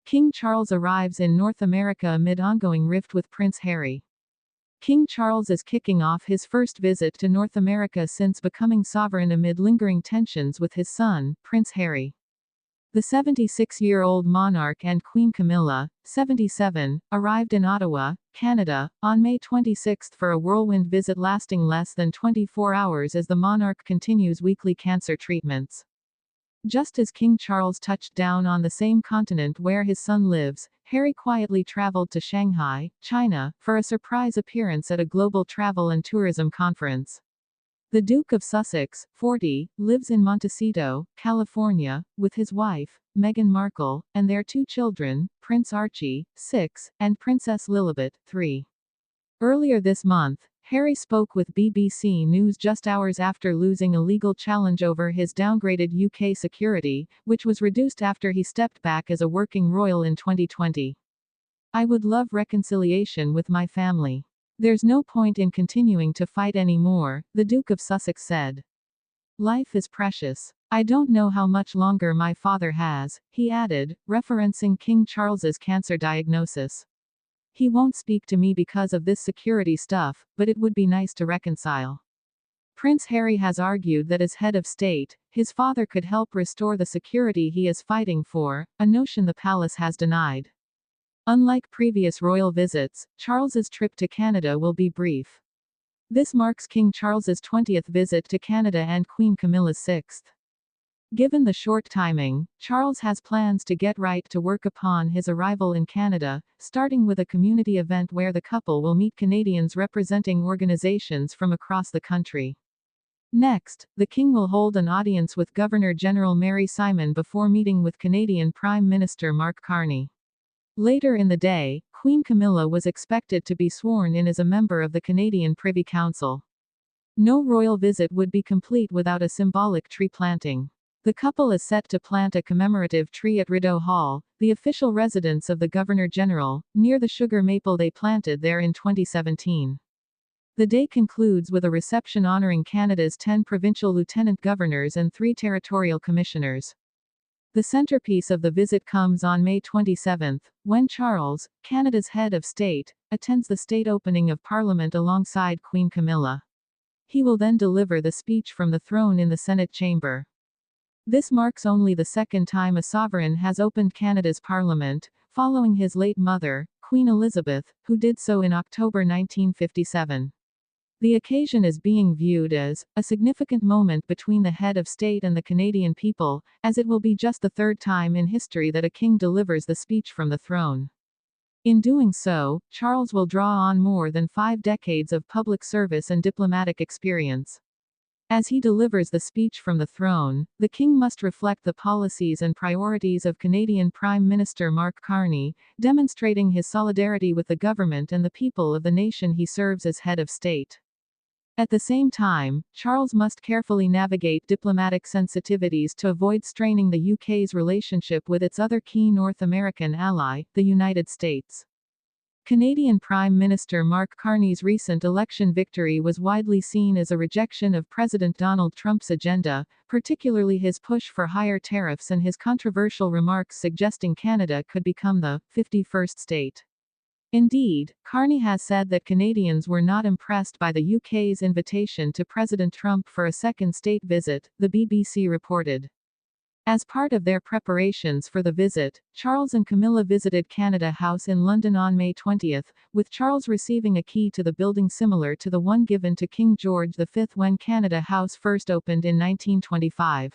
King Charles arrives in North America amid ongoing rift with Prince Harry. King Charles is kicking off his first visit to North America since becoming sovereign amid lingering tensions with his son, Prince Harry. The 76-year-old monarch and Queen Camilla, 77, arrived in Ottawa, Canada, on May 26 for a whirlwind visit lasting less than 24 hours as the monarch continues weekly cancer treatments. Just as King Charles touched down on the same continent where his son lives, Harry quietly traveled to Shanghai, China, for a surprise appearance at a global travel and tourism conference. The Duke of Sussex, 40, lives in Montecito, California, with his wife, Meghan Markle, and their two children, Prince Archie, 6, and Princess Lilibet, 3. Earlier this month, Harry spoke with BBC News just hours after losing a legal challenge over his downgraded UK security, which was reduced after he stepped back as a working royal in 2020. "I would love reconciliation with my family. There's no point in continuing to fight anymore," the Duke of Sussex said. "Life is precious. I don't know how much longer my father has," he added, referencing King Charles's cancer diagnosis. "He won't speak to me because of this security stuff, but it would be nice to reconcile." Prince Harry has argued that as head of state, his father could help restore the security he is fighting for, a notion the palace has denied. Unlike previous royal visits, Charles's trip to Canada will be brief. This marks King Charles's 20th visit to Canada and Queen Camilla's 6th. Given the short timing, Charles has plans to get right to work upon his arrival in Canada, starting with a community event where the couple will meet Canadians representing organizations from across the country. Next, the King will hold an audience with Governor-General Mary Simon before meeting with Canadian Prime Minister Mark Carney. Later in the day, Queen Camilla was expected to be sworn in as a member of the Canadian Privy Council. No royal visit would be complete without a symbolic tree planting. The couple is set to plant a commemorative tree at Rideau Hall, the official residence of the Governor-General, near the sugar maple they planted there in 2017. The day concludes with a reception honoring Canada's 10 provincial lieutenant governors and 3 territorial commissioners. The centerpiece of the visit comes on May 27, when Charles, Canada's head of state, attends the state opening of Parliament alongside Queen Camilla. He will then deliver the speech from the throne in the Senate chamber. This marks only the second time a sovereign has opened Canada's parliament, following his late mother, Queen Elizabeth, who did so in October 1957. The occasion is being viewed as a significant moment between the head of state and the Canadian people, as it will be just the third time in history that a king delivers the speech from the throne. In doing so, Charles will draw on more than 5 decades of public service and diplomatic experience. As he delivers the speech from the throne, the king must reflect the policies and priorities of Canadian Prime Minister Mark Carney, demonstrating his solidarity with the government and the people of the nation he serves as head of state. At the same time, Charles must carefully navigate diplomatic sensitivities to avoid straining the UK's relationship with its other key North American ally, the United States. Canadian Prime Minister Mark Carney's recent election victory was widely seen as a rejection of President Donald Trump's agenda, particularly his push for higher tariffs and his controversial remarks suggesting Canada could become the 51st state. Indeed, Carney has said that Canadians were not impressed by the UK's invitation to President Trump for a second state visit, the BBC reported. As part of their preparations for the visit, Charles and Camilla visited Canada House in London on May 20, with Charles receiving a key to the building similar to the one given to King George V when Canada House first opened in 1925.